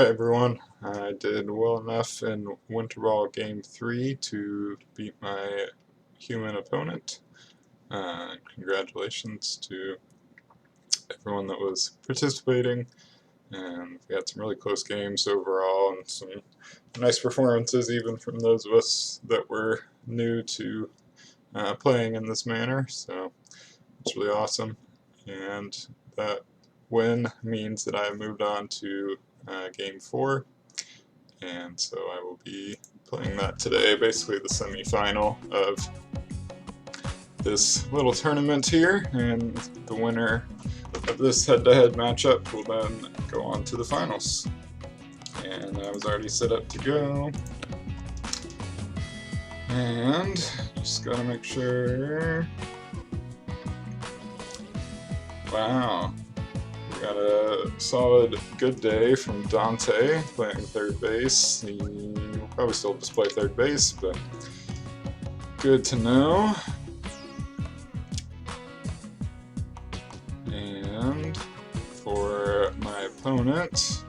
Hey everyone, I did well enough in Winterball Game 3 to beat my human opponent. Congratulations to everyone that was participating, and we had some really close games overall and some nice performances even from those of us that were new to playing in this manner, so it's really awesome. And that win means that I moved on to Game 4. And so I will be playing that today, basically the semi-final of this little tournament here, and the winner of this head-to-head matchup will then go on to the finals. And I was already set up to go, and just gotta make sure. Wow. Got a solid good day from Dante playing third base. He will probably still just play third base, but good to know. And for my opponent,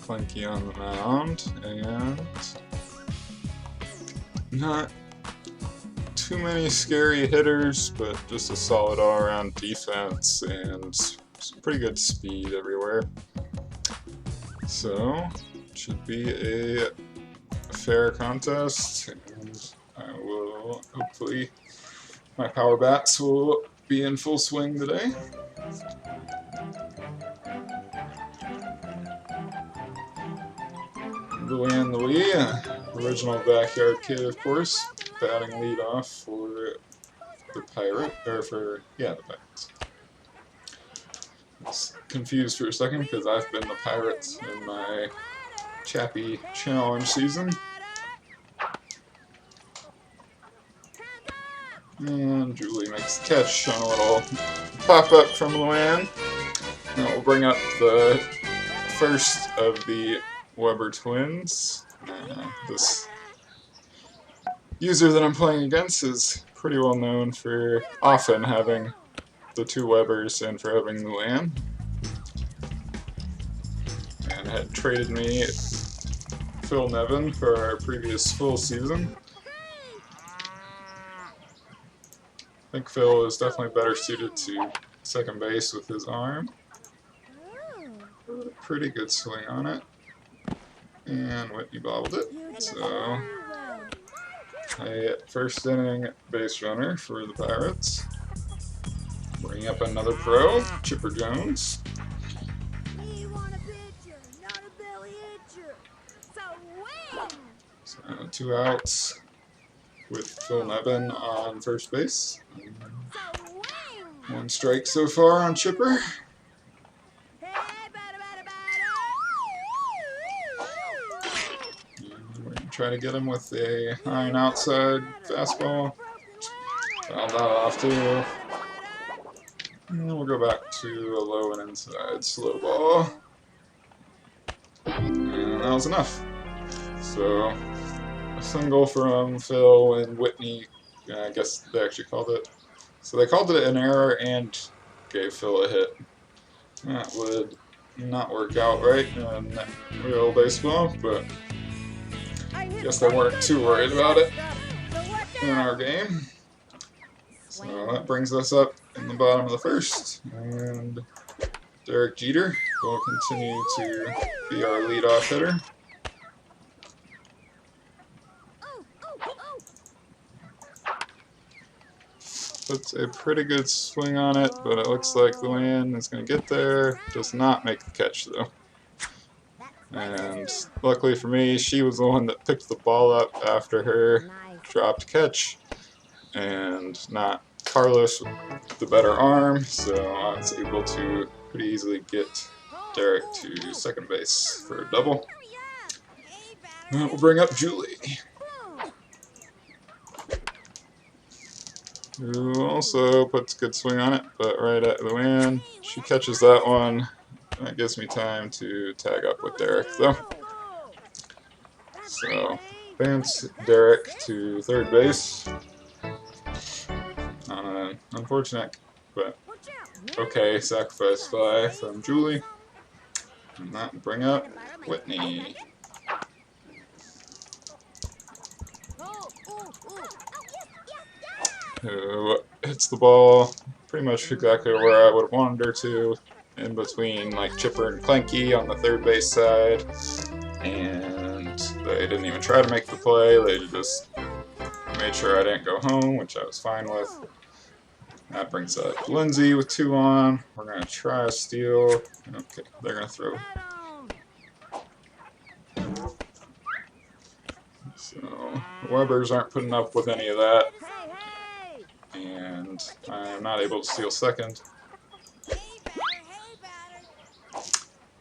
Clanky on the mound, and not too many scary hitters, but just a solid all-around defense and some pretty good speed everywhere. So, should be a fair contest, and I will hopefully my power bats will be in full swing today. Louie, original backyard kid, of course, batting lead off for the Pirates. I was confused for a second because I've been the Pirates in my Chappie Challenge season. And Julie makes the catch on a little pop-up from Luann. That will bring up the first of the Weber twins. This user that I'm playing against is pretty well known for often having the two Webers and for having Luann, and had traded me Phil Nevin for our previous full season. I think Phil is definitely better suited to second base with his arm. But a pretty good swing on it, and Whitney bobbled it. So a first inning base runner for the Pirates. Bringing up another pro, Chipper Jones. So 2 outs with Phil Nevin on first base. 1 strike so far on Chipper. And we're going to try to get him with a high and outside fastball. Fouled that off too. And we'll go back to a low and inside slow ball. And that was enough. So, a single from Phil and Whitney, I guess they actually called it. So they called it an error and gave Phil a hit. That would not work out right in real baseball, but I guess they weren't too worried about it in our game. So that brings us up in the bottom of the first, and Derek Jeter will continue to be our leadoff hitter. Puts a pretty good swing on it, but it looks like Luann is going to get there. Does not make the catch though. And luckily for me, she was the one that picked the ball up after her dropped catch, and not Carlos with the better arm, so I was able to pretty easily get Derek to second base for a double. That will bring up Julie, who also puts a good swing on it, but right at Luann. She catches that one. That gives me time to tag up with Derek, though. So, advance Derek to third base. On an unfortunate, but okay, sacrifice fly from Julie. And that will bring up Whitney, who hits the ball pretty much exactly where I would have wanted her to, in between like Chipper and Clanky on the third base side, and they didn't even try to make the play, they just made sure I didn't go home, which I was fine with. That brings up Lindsay with 2 on. We're going to try a steal. Okay, they're going to throw. So, the Webbers aren't putting up with any of that. And I'm not able to steal second.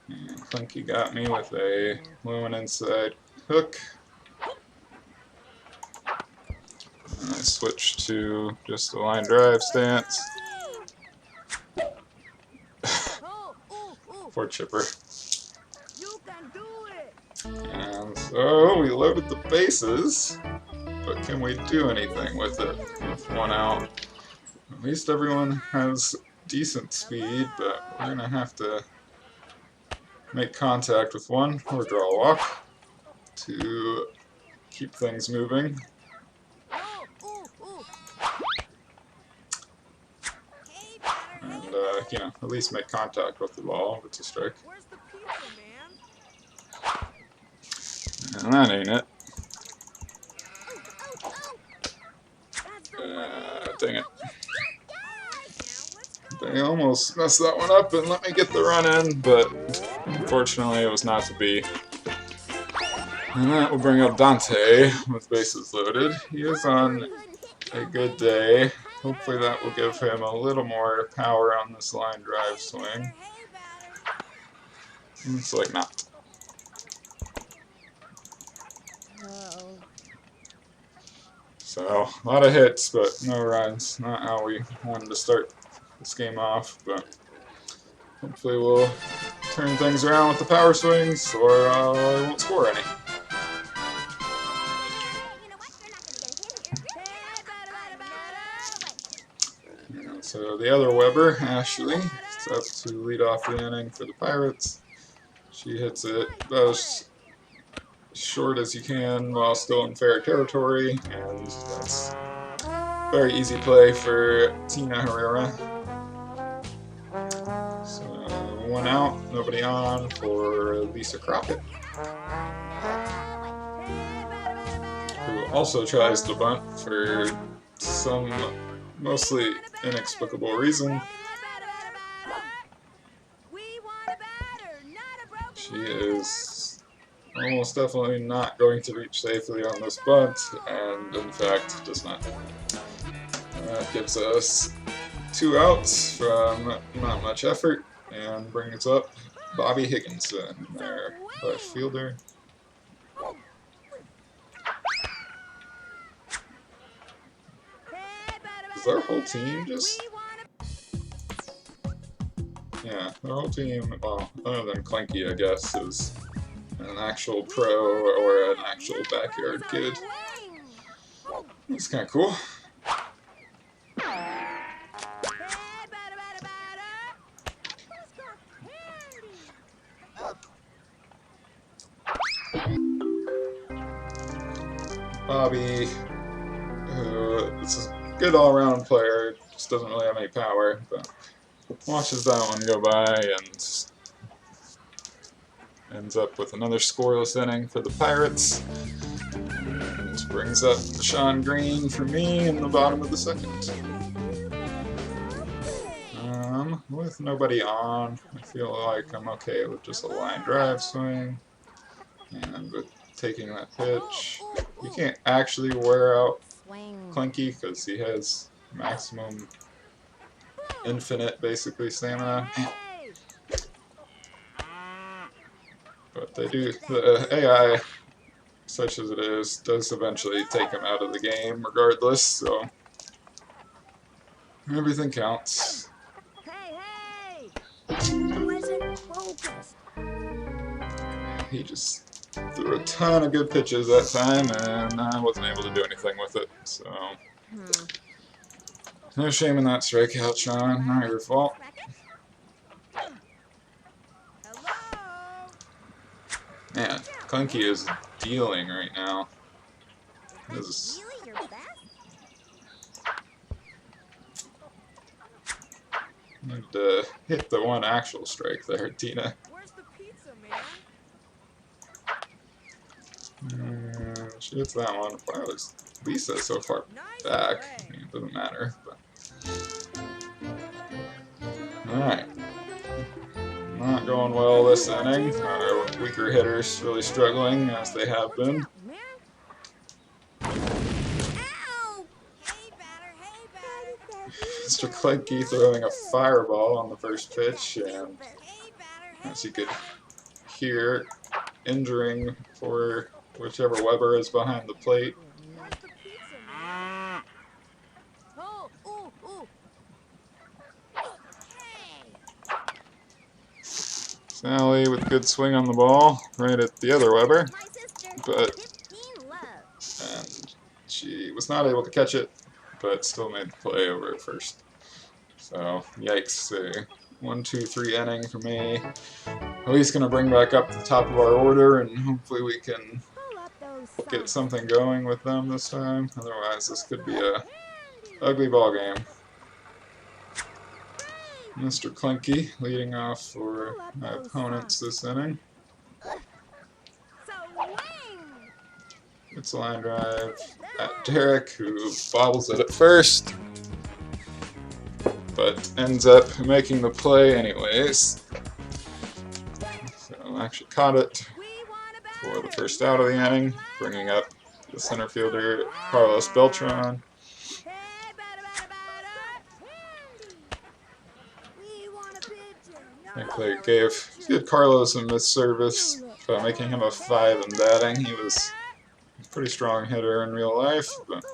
And Clinky got me with a low and inside hook. And I switched to just a line drive stance. Poor Chipper. And so we loaded the bases, but can we do anything with it with 1 out? At least everyone has decent speed, but we're going to have to make contact with 1 or draw a walk to keep things moving. And, you know, at least make contact with the ball if it's a strike. And that ain't it. Dang it. They almost messed that one up and let me get the run in, but unfortunately it was not to be. And that will bring up Dante with bases loaded. He is on a good day. Hopefully that will give him a little more power on this line drive swing. Looks like not. So, a lot of hits, but no runs. Not how we wanted to start this game off, but hopefully we'll turn things around with the power swings, or I won't score any. So the other Weber, Ashley, is up to lead off the inning for the Pirates. She hits it about as short as you can while still in fair territory, and that's a very easy play for Tina Herrera. So 1 out, nobody on for Lisa Crockett, who also tries to bunt for some mostly inexplicable reason. She is almost definitely not going to reach safely on this bunt, and in fact does not. That gives us 2 outs from not much effort, and brings up Bobby Higginson, their left fielder. Is our whole team just... Yeah, their whole team, well, other than Clanky, I guess, is an actual pro or an actual backyard kid. That's kind of cool. Bobby, who is a good all-around player, just doesn't really have any power, but watches that one go by and ends up with another scoreless inning for the Pirates. And this brings up Deshaun Green for me in the bottom of the 2nd. With nobody on, I feel like I'm okay with just a line drive swing. And with taking that pitch, you can't actually wear out Clinky because he has maximum, infinite, basically, stamina. But they do, the AI, such as it is, does eventually take him out of the game regardless, so everything counts. He just threw a ton of good pitches that time, and I wasn't able to do anything with it, so no shame in that strikeout, Sean. Not your fault. Clanky is dealing right now. This need to hit the one actual strike there, Tina. Where's the pizza, man? She hits that one. Why was Lisa so far back? I mean, it doesn't matter. Alright. Not going well this inning. Our weaker hitters really struggling, as they have been. Mr. Clanky throwing a fireball on the first pitch, and as you could hear, injuring for whichever Weber is behind the plate. Sally with a good swing on the ball, right at the other Weber, and she was not able to catch it, but still made the play over at first. So, yikes. 1-2-3 inning for me. At least going to bring back up the top of our order, and hopefully we can get something going with them this time. Otherwise, this could be a ugly ball game. Mr. Clanky leading off for my opponents this inning. It's a line drive at Derek, who bobbles it at first, but ends up making the play anyways. So actually caught it for the first out of the inning, bringing up the center fielder Carlos Beltran. I think they gave Carlos a missed service by making him a 5 in batting. He was a pretty strong hitter in real life, but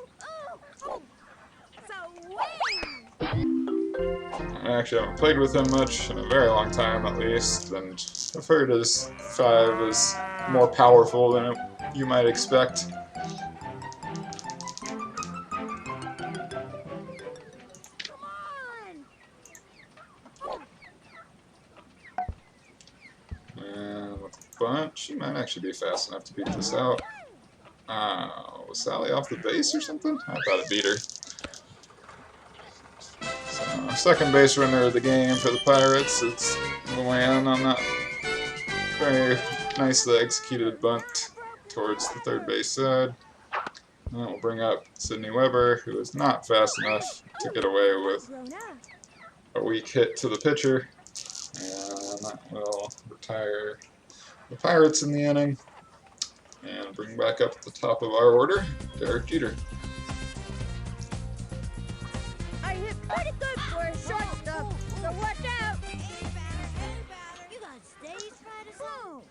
I actually haven't played with him much in a very long time, at least, and I've heard his 5 is more powerful than you might expect. And with the bunt, she might actually be fast enough to beat this out. Was Sally off the base or something? I thought it beat her. So, second base runner of the game for the Pirates. It's Luann on that very nicely executed bunt towards the third base side. And that will bring up Sydney Weber, who is not fast enough to get away with a weak hit to the pitcher. And that will retire the Pirates in the inning and bring back up at the top of our order Derek Jeter. I hit pretty good for a shortstop, so watch out! You got stage fright as well.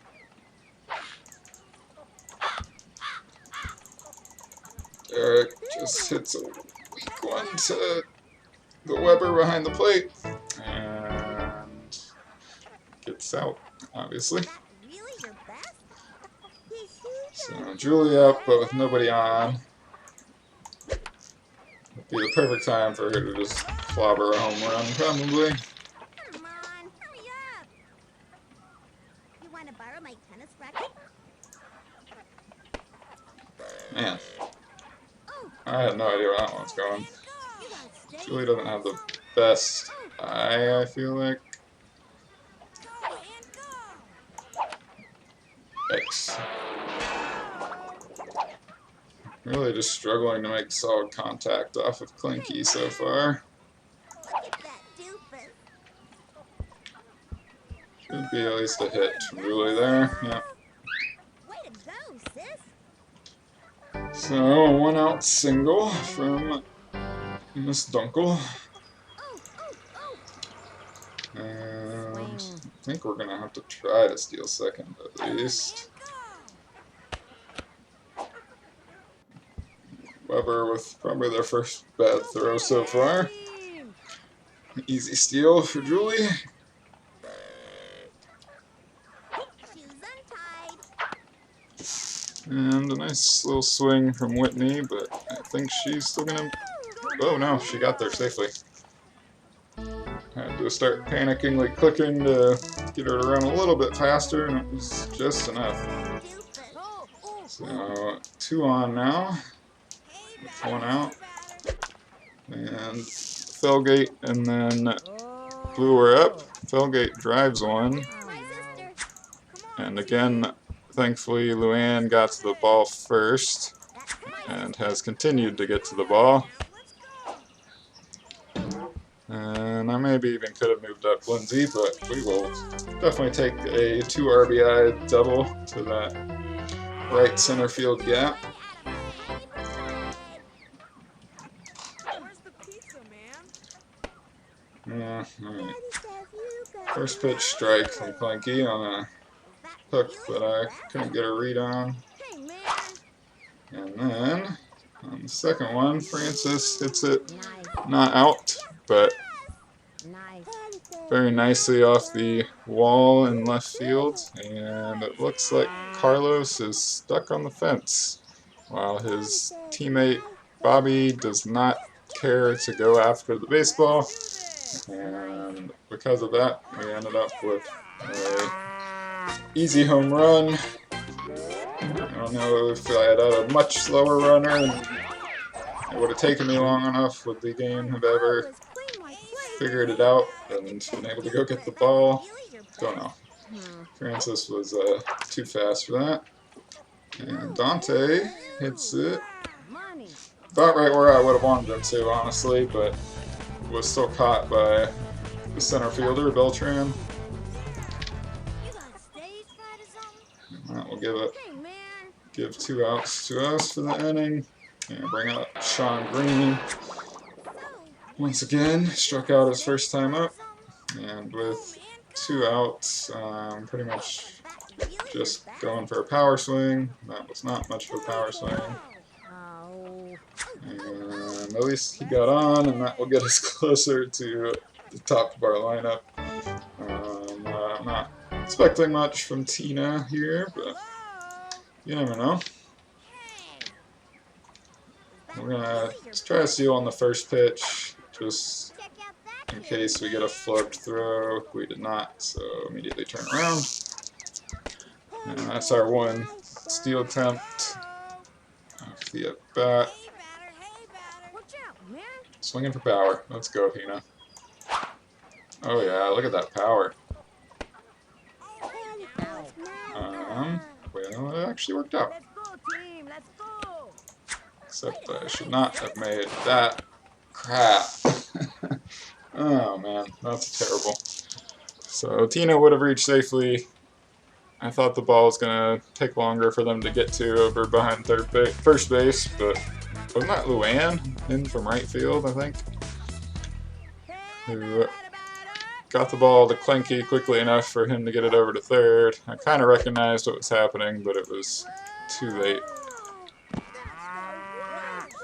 Derek just hits a weak one to the Weber behind the plate and gets out, obviously. So Julie up, but with nobody on. Would be the perfect time for her to just clobber a home run, probably. Come on, hurry up! You want to borrow my tennis racket? Man, I had no idea where that one's going. Julie doesn't have the best eye, I feel like. Yikes. Really just struggling to make solid contact off of Clanky so far. Should be at least a hit from Julie there. Yeah. So, a 1-out single from Miss Dunkel. And I think we're going to have to try to steal second at least. Weber with probably their first bad throw so far. Easy steal for Julie. And a nice little swing from Whitney, but I think she's still gonna... Oh no, she got there safely. Had to start panicking, like clicking to get her to run a little bit faster, and it was just enough. So 2 on now, with 1 out. And Felgate, and then Blue are up. Felgate drives one. And again, thankfully, Luann got to the ball first and has continued to get to the ball. And I maybe even could have moved up Lindsay, but we will definitely take a 2 RBI double to that right center field gap. Yeah, alright. First pitch strike from Clanky on a hook that I couldn't get a read on. And then on the second one, Francis hits it not out, but very nicely off the wall in left field. And it looks like Carlos is stuck on the fence while his teammate Bobby does not care to go after the baseball. And because of that, we ended up with a easy home run. I don't know if I had a much slower runner and it would have taken me long enough would the game have ever figured it out and been able to go get the ball. Don't know. Francis was too fast for that. And Dante hits it about right where I would have wanted him to, honestly, but was still caught by the center fielder, Beltran. And that will give 2 outs to us for the inning. And bring up Sean Green. Once again, struck out his first time up. And with 2 outs, pretty much just going for a power swing. That was not much of a power swing. And at least he got on, and that will get us closer to the top of our lineup. I'm not expecting much from Tina here, but you never know. We're going to try to seal on the first pitch, just in case we get a flubbed throw. We did not, so immediately turn around. And that's our one steal attempt. Off the at-bat. Swinging for power. Let's go, Tina. Oh yeah, look at that power. Well, it actually worked out. Except I should not have made that crap. Oh man, that's terrible. So Tina would have reached safely. I thought the ball was going to take longer for them to get to over behind first base, but wasn't that Luann in from right field, I think? Who got the ball to Clanky quickly enough for him to get it over to third. I kind of recognized what was happening, but it was too late.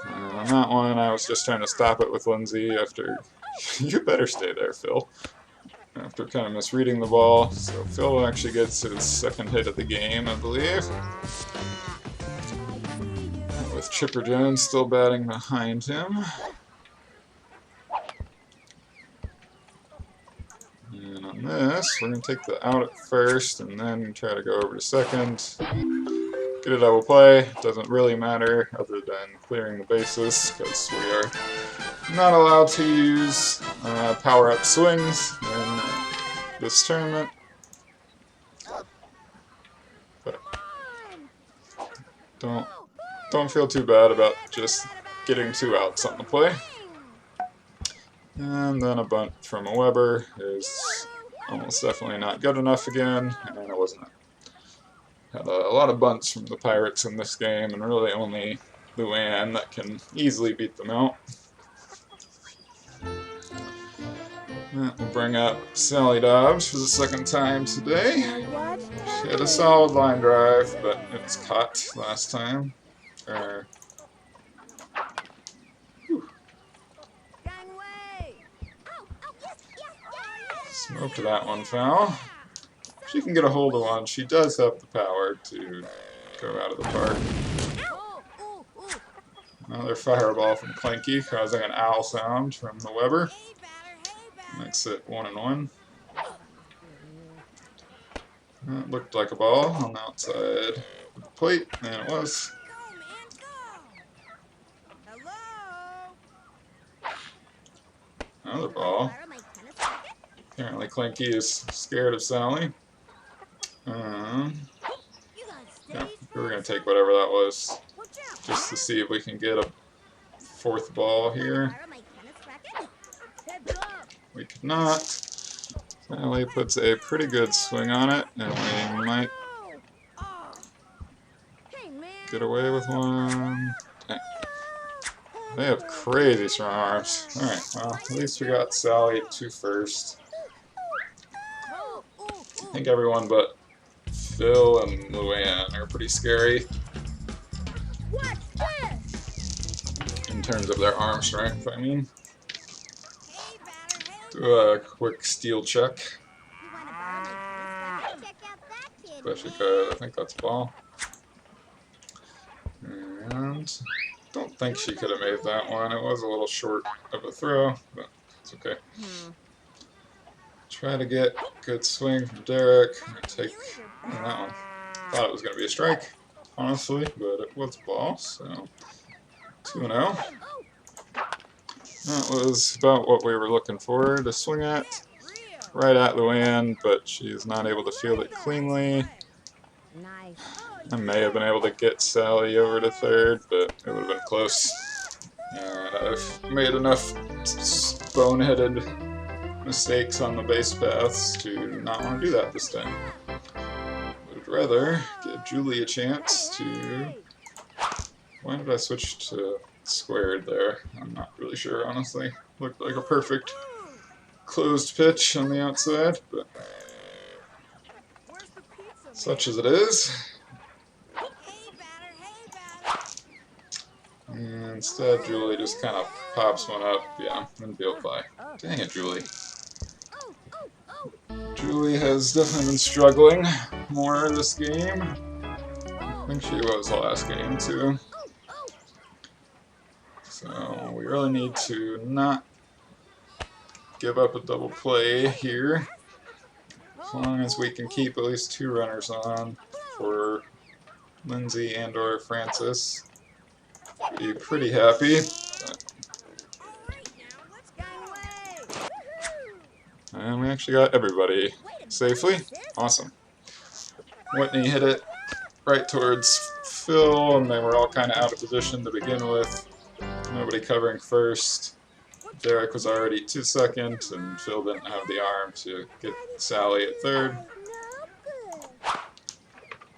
And on that one, I was just trying to stop it with Lindsay after... You better stay there, Phil. After kind of misreading the ball. So Phil actually gets his second hit of the game, I believe. With Chipper Jones still batting behind him. And on this, we're going to take the out at first and then try to go over to second. Get a double play. Doesn't really matter other than clearing the bases because we are not allowed to use power-up swings in this tournament. But don't feel too bad about just getting 2 outs on the play. And then a bunt from a Weber is almost definitely not good enough again, and it wasn't. Had a lot of bunts from the Pirates in this game, and really only Luann that can easily beat them out. That will bring up Sally Dobbs for the second time today. She had a solid line drive, but it was caught last time. Smoked that one foul. She can get a hold of one. She does have the power to go out of the park. Another fireball from Clanky, causing an owl sound from the Weber. Makes it 1-1. That looked like a ball on the outside of the plate, and it was. Go, man, go! Hello? Another You guys ball. borrow my tennis racket? Apparently Clanky is scared of Sally. You got Yeah, stage we were fright, going to take son? whatever that was, Watch out, just to man. see if we can get a fourth ball You wanna here. borrow my tennis racket? Heads up! We could not. Sally puts a pretty good swing on it, and we might No! Oh. Hey, man. get away with one. Dang. They have crazy strong arms. Alright, well, at least we got Sally to first. Oh, ooh, I ooh. think everyone but Phil and Luann are pretty scary Watch this! in terms of their arm strength, I mean. Hey, batter, hey, Do a quick steal check, You wanna borrow my tennis racket? Check out that kid, especially man. because I think that's a ball. And don't think she could have made that one. It was a little short of a throw, but it's okay. Try to get good swing from Derek. Take that one. Thought it was going to be a strike, honestly, but it was a ball, so 2-0. That was about what we were looking for to swing at. Right at Luann, but she's not able to field it cleanly. Nice. I may have been able to get Sally over to third, but it would have been close. And I've made enough boneheaded mistakes on the base paths to not want to do that this time. I'd rather give Julie a chance to... Why did I switch to squared there? I'm not really sure, honestly. Looked like a perfect closed pitch on the outside, but such as it is. And instead, Julie just kind of pops one up. Yeah, infield fly. Dang it, Julie. Julie has definitely been struggling more this game. I think she was the last game, too. So we really need to not give up a double play here. As long as we can keep at least 2 runners on for Lindsay and or Francis, be pretty happy. And we actually got everybody safely. Awesome. Whitney hit it right towards Phil, and they were all kind of out of position to begin with. Nobody covering first. Derek was already to second, and Phil didn't have the arm to get Sally at third.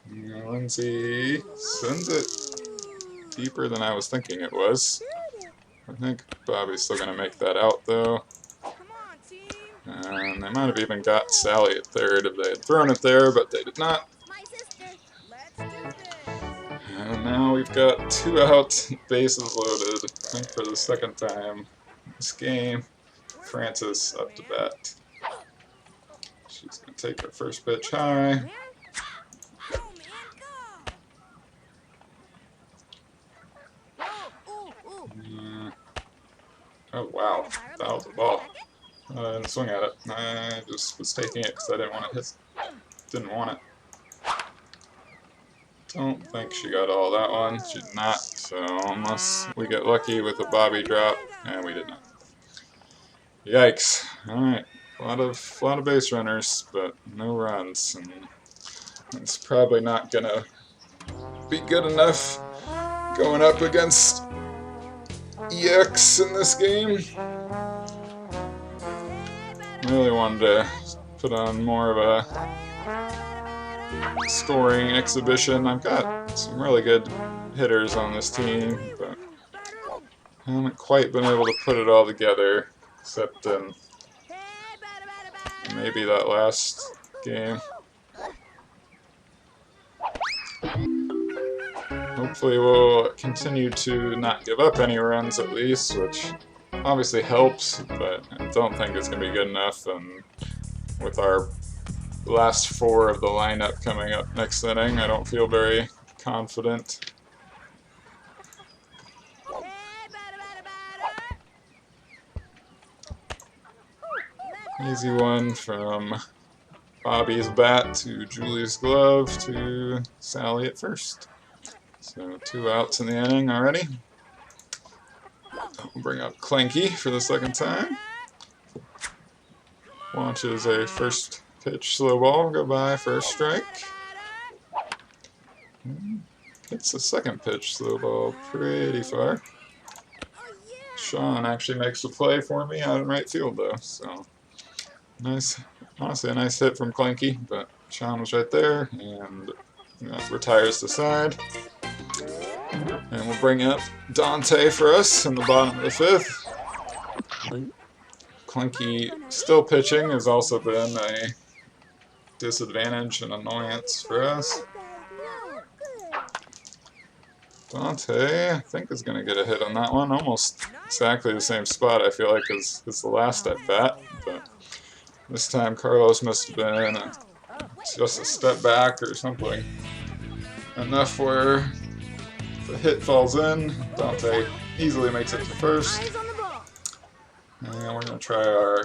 And Lindsay sends it deeper than I was thinking it was. I think Bobby's still going to make that out, though. And they might have even got Sally at third if they had thrown it there, but they did not. And now we've got 2 out, bases loaded. I think for the second time this game. Francis up to bat. She's going to take her first pitch high. Oh wow, that was a ball. I didn't swing at it. I just was taking it because I didn't want to hit. Didn't want it. Don't think she got all that one. She did not. So unless we get lucky with a Bobby drop, and we did not. Yikes! All right, a lot of base runners, but no runs, and it's probably not gonna be good enough going up against EX in this game. Really wanted to put on more of a scoring exhibition. I've got some really good hitters on this team, but I haven't quite been able to put it all together, except in maybe that last game. Hopefully we'll continue to not give up any runs at least, which obviously helps, but I don't think it's going to be good enough. And with our last 4 of the lineup coming up next inning, I don't feel very confident. Easy one from Bobby's bat to Julie's glove to Sally at first. So 2 outs in the inning already. We'll bring up Clanky for the second time. Launches a first pitch slow ball, go by for a strike. Hits the second pitch slow ball pretty far. Sean actually makes a play for me out in right field though, so nice, honestly a nice hit from Clanky, but Sean was right there and retires the side. And we'll bring up Dante for us in the bottom of the 5th. Clanky still pitching has also been a disadvantage and annoyance for us. Dante, I think, is going to get a hit on that one. Almost exactly the same spot, I feel like, as the last at bat. But this time Carlos must have been just a step back or something. Enough where the hit falls in. Dante easily makes it to first. And we're going to try our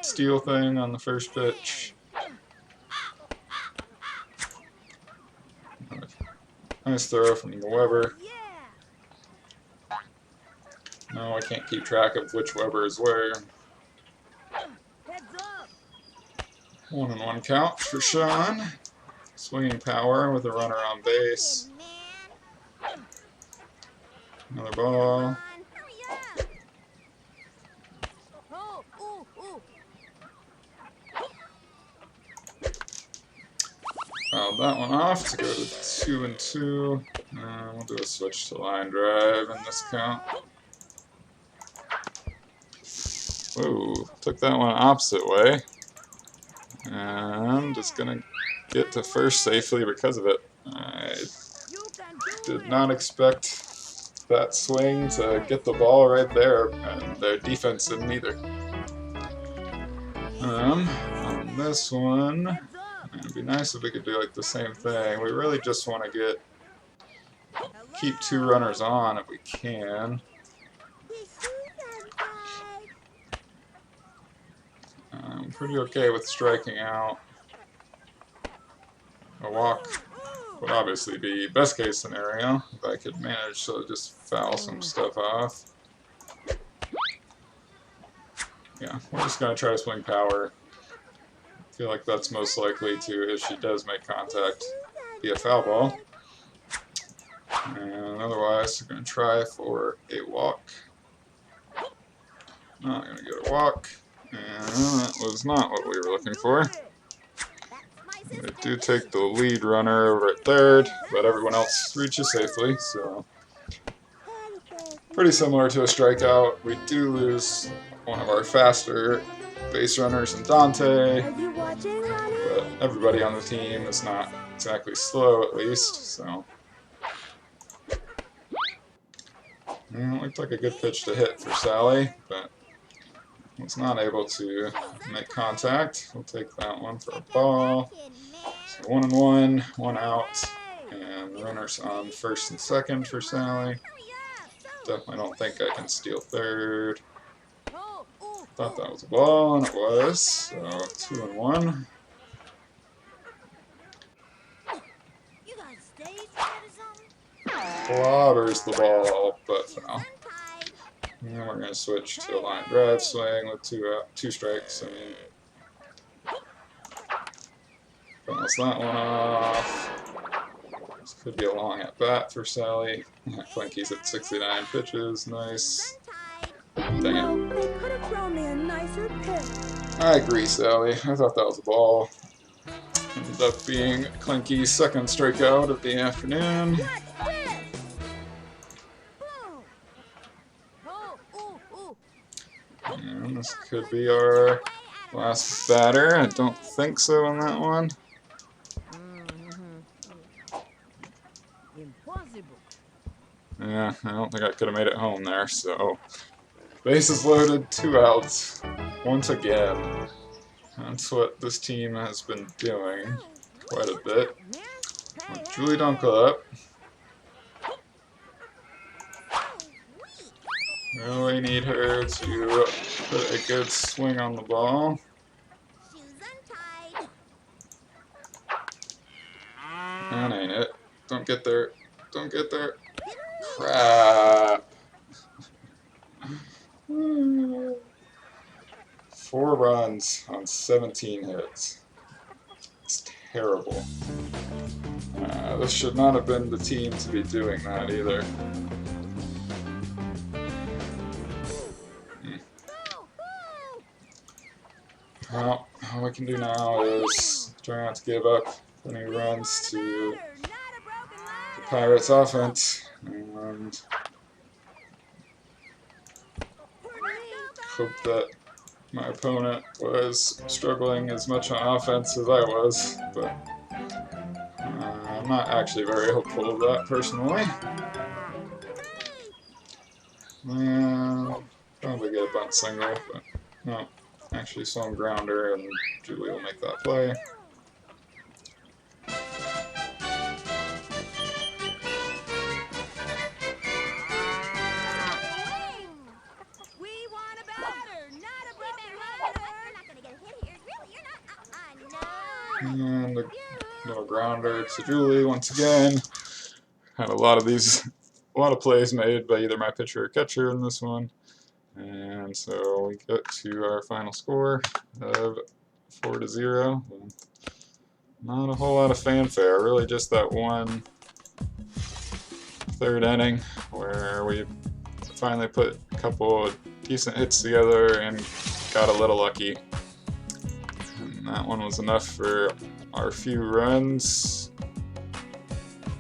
steal thing on the first pitch. Nice throw from Weber. No, I can't keep track of which Weber is where. 1-1 count for Sean. Swinging power with a runner on base. Another ball. Fouled that one off to go to 2-2. We'll do a switch to line drive in this count. Ooh, took that one opposite way. And just gonna get to first safely because of it. I did not expect that swing to get the ball right there, and their defense didn't either. On this one, it'd be nice if we could do like the same thing. We really just want to keep 2 runners on if we can. I'm pretty okay with striking out. A walk would obviously be best case scenario if I could manage to just foul some stuff off. Yeah, we're just going to try to swing power. I feel like that's most likely to, if she does make contact, be a foul ball. And otherwise, we're going to try for a walk. Not going to get a walk. And that was not what we were looking for. They do take the lead runner over at third, but everyone else reaches safely, so pretty similar to a strikeout. We do lose one of our faster base runners in Dante, but everybody on the team is not exactly slow, at least, so yeah, it looked like a good pitch to hit for Sally, but was not able to make contact. We'll take that one for a ball. So 1-1, 1 out, and runners on first and second for Sally. Definitely don't think I can steal third. Thought that was a ball, and it was. So 2-1. Clobbers the ball, but foul. And we're going to switch to a line drive swing with 2 strikes. Bounce that one off. This could be a long at bat for Sally. Clanky's at 69 pitches. Nice. Dang it. I agree, Sally. I thought that was a ball. Ended up being Clanky's second strikeout of the afternoon. And this could be our last batter. I don't think so on that one. Yeah, I don't think I could have made it home there, so bases loaded, 2 outs once again. That's what this team has been doing quite a bit. With Julie Dunkel up. Really need her to put a good swing on the ball. That ain't it. Don't get there. Don't get there. Crap. 4 runs on 17 hits. It's terrible. This should not have been the team to be doing that either. Well, all we can do now is try not to give up any runs to the Pirates' offense and hope that my opponent was struggling as much on offense as I was, but I'm not actually very hopeful of that personally. And probably get a bunt single, but no. Actually, some grounder, and Julie will make that play. And a little grounder to Julie once again. Had a lot of plays made by either my pitcher or catcher in this one. And so we get to our final score of 4-0. Not a whole lot of fanfare, really just that one third inning where we finally put a couple of decent hits together and got a little lucky. And that one was enough for our few runs.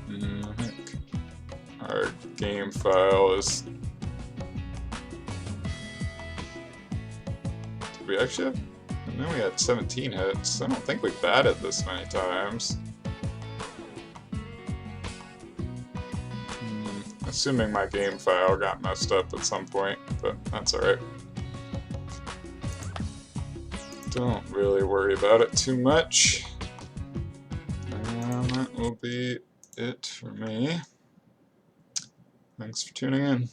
And I think our game file is... Did we actually have... I know we had 17 hits. I don't think we batted this many times. Assuming my game file got messed up at some point, but that's alright. Don't really worry about it too much. And that will be it for me. Thanks for tuning in.